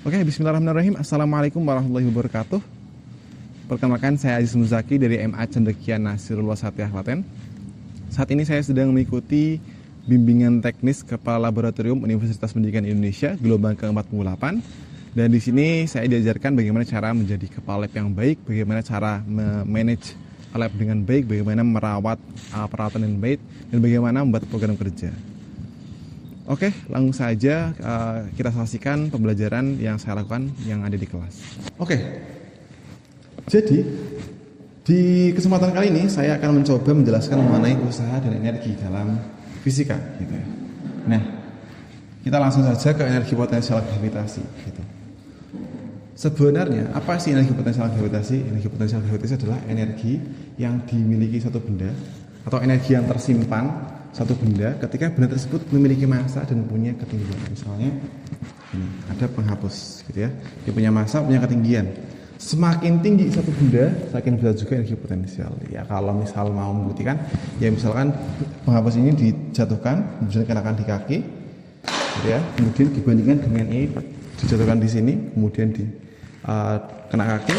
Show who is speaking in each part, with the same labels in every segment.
Speaker 1: Oke, bismillahirrahmanirrahim. Assalamualaikum warahmatullahi wabarakatuh. Perkenalkan, saya Aziz Muzaki dari MA Cendekian Nasirul Wasatiyah Klaten. Saat ini saya sedang mengikuti bimbingan teknis Kepala Laboratorium Universitas Pendidikan Indonesia gelombang ke-48. Dan di sini saya diajarkan bagaimana cara menjadi kepala lab yang baik, bagaimana cara memanage lab dengan baik, bagaimana merawat peralatan dengan baik, dan bagaimana membuat program kerja. Oke, langsung saja kita saksikan pembelajaran yang saya lakukan yang ada di kelas. Oke, jadi di kesempatan kali ini saya akan mencoba menjelaskan mengenai usaha dan energi dalam fisika. Gitu ya. Nah, kita langsung saja ke energi potensial gravitasi. Gitu. Sebenarnya apa sih energi potensial gravitasi? Energi potensial gravitasi adalah energi yang dimiliki suatu benda atau energi yang tersimpan satu benda ketika benda tersebut memiliki massa dan punya ketinggian. Misalnya ini ada penghapus gitu ya, dia punya massa, punya ketinggian. Semakin tinggi satu benda, semakin besar juga energi potensial. Ya kalau misal mau membuktikan, ya misalkan penghapus ini dijatuhkan, kemudian dikenakan di kaki, gitu ya, kemudian dibandingkan dengan ini dijatuhkan di sini, kemudian di kena kaki,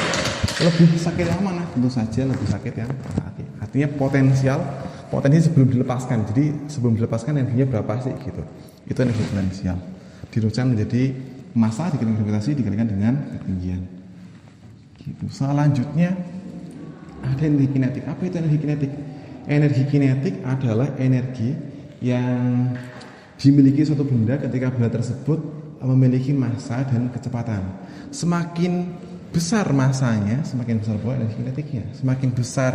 Speaker 1: lebih sakit yang mana? Tentu saja lebih sakit yang kaki. Artinya potensi sebelum dilepaskan. Jadi sebelum dilepaskan energinya berapa sih gitu. Itu energi potensial. Dirumuskan menjadi massa dikalikan gravitasi dikalikan dengan ketinggian. Gitu. Selanjutnya ada energi kinetik. Apa itu energi kinetik? Energi kinetik adalah energi yang dimiliki suatu benda ketika benda tersebut memiliki massa dan kecepatan. Semakin besar massanya, semakin besar pula energi kinetiknya. Semakin besar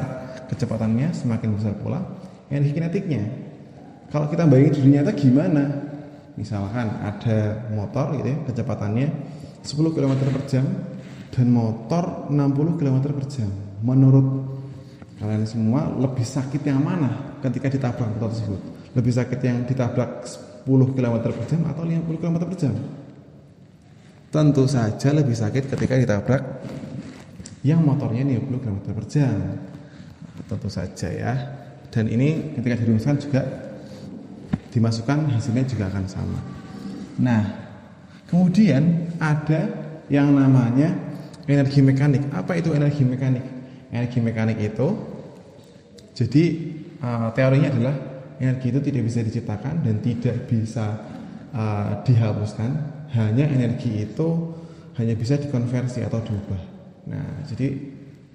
Speaker 1: kecepatannya, semakin besar pula energi kinetiknya. Kalau kita bayangin di dunia nyata gimana? Misalkan ada motor gitu ya, kecepatannya 10 km per jam dan motor 60 km per jam. Menurut kalian semua lebih sakit yang mana ketika ditabrak motor tersebut? Lebih sakit yang ditabrak 10 km per jam atau 50 km per jam? Tentu saja lebih sakit ketika ditabrak yang motornya 50 km per jam. Tentu saja ya. Dan ini ketika dirumuskan juga dimasukkan hasilnya juga akan sama. Nah, kemudian ada yang namanya energi mekanik. Apa itu energi mekanik? Energi mekanik itu jadi teorinya adalah energi itu tidak bisa diciptakan dan tidak bisa dihapuskan. Hanya energi itu hanya bisa dikonversi atau diubah. Nah, jadi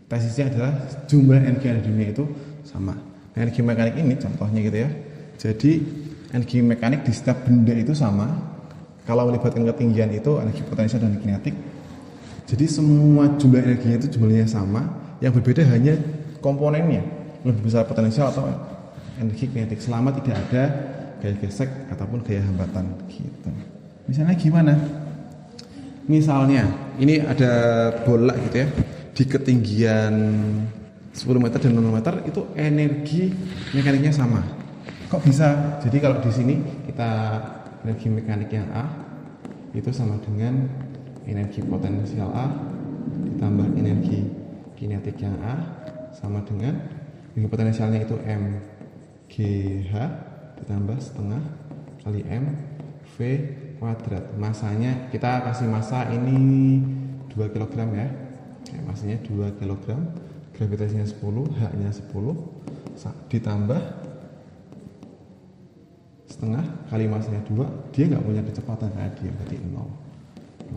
Speaker 1: tesisnya adalah jumlah energi yang ada di dunia itu sama. Energi mekanik ini contohnya gitu ya. Jadi energi mekanik di setiap benda itu sama. Kalau melibatkan ketinggian itu energi potensial dan kinetik. Jadi semua jumlah energinya itu jumlahnya sama. Yang berbeda hanya komponennya. Lebih besar potensial atau energi kinetik. Selama tidak ada gaya gesek ataupun gaya hambatan gitu. Misalnya gimana? Misalnya ini ada bola gitu ya. Di ketinggian 10 meter dan 0 meter itu energi mekaniknya sama. Kok bisa? Jadi kalau di sini kita energi mekanik yang A itu sama dengan energi potensial A ditambah energi kinetik yang A sama dengan energi potensialnya itu mgh ditambah setengah kali mv kuadrat. Masanya kita kasih massa ini 2 kg ya. Massanya 2 kg, gravitasinya 10, H-nya 10 ditambah setengah kali massanya 2, dia nggak punya kecepatan dia berarti 0.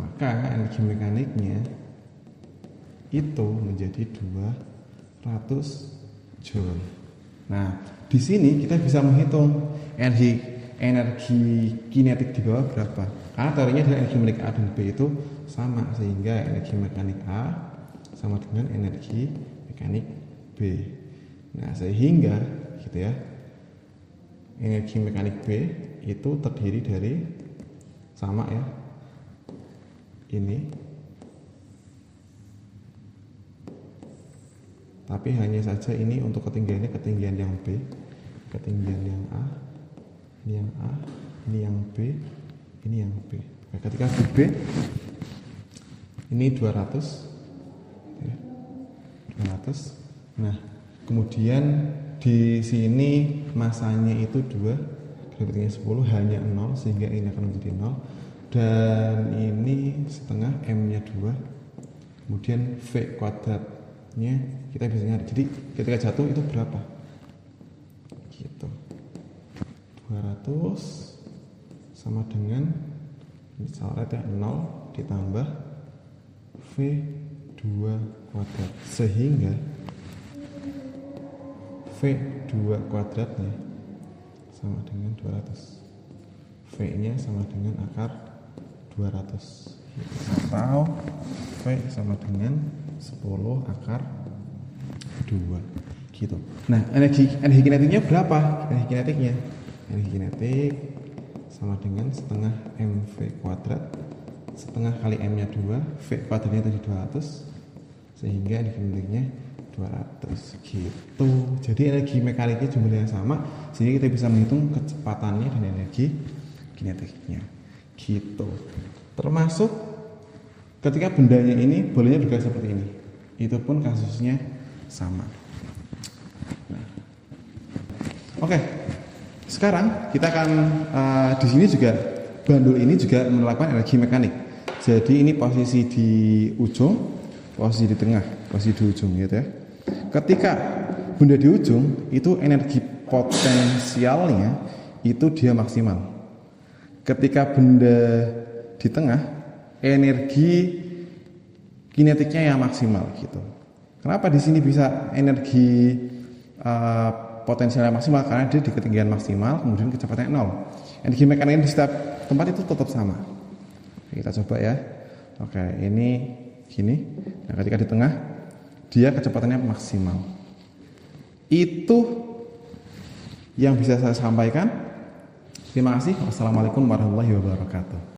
Speaker 1: Maka energi mekaniknya itu menjadi 200 joule. Nah, di sini kita bisa menghitung energi kinetik di bawah berapa. Karena teorinya adalah energi mekanik A dan B itu sama, sehingga energi mekanik A sama dengan energi mekanik B. Nah, sehingga gitu ya. Energi mekanik B itu terdiri dari sama ya. Ini. Tapi hanya saja ini untuk ketinggiannya ketinggian yang B, ketinggian yang A, ini yang A, ini yang B, ini yang B. Nah, ketika di B ini 200 ya, 200. Nah, kemudian di sini masanya itu 2, gravitasinya 10, hanya 0 sehingga ini akan menjadi 0. dan ini setengah M-nya 2, kemudian V kuadratnya kita bisa nyari. Jadi ketika jatuh itu berapa? Gitu. 200 sama dengan misalnya 0 ditambah V2 kuadrat, sehingga V2 kuadratnya sama dengan 200. V-nya sama dengan akar 200 atau V sama dengan 10 akar 2 gitu. Nah, energi kinetiknya berapa? Energi kinetik sama dengan setengah mv kuadrat, setengah kali m-nya 2, v kuadratnya tadi 200, sehingga energi kinetiknya 200 gitu. Jadi energi mekaniknya jumlahnya sama, sehingga kita bisa menghitung kecepatannya dan energi kinetiknya gitu. Termasuk ketika bendanya ini bolanya bergerak seperti ini, itu pun kasusnya sama. Nah, oke. Sekarang kita akan di sini juga bandul ini juga melakukan energi mekanik. Jadi ini posisi di ujung, posisi di tengah, posisi di ujung gitu ya. Ketika benda di ujung itu energi potensialnya itu dia maksimal. Ketika benda di tengah, energi kinetiknya yang maksimal gitu. Kenapa di sini bisa energi potensialnya maksimal? Karena dia di ketinggian maksimal, kemudian kecepatannya 0. Energi mekaniknya di setiap tempat itu tetap sama. Kita coba ya. Oke, ini gini. Nah, ketika di tengah, dia kecepatannya maksimal. Itu yang bisa saya sampaikan. Terima kasih. Wassalamualaikum warahmatullahi wabarakatuh.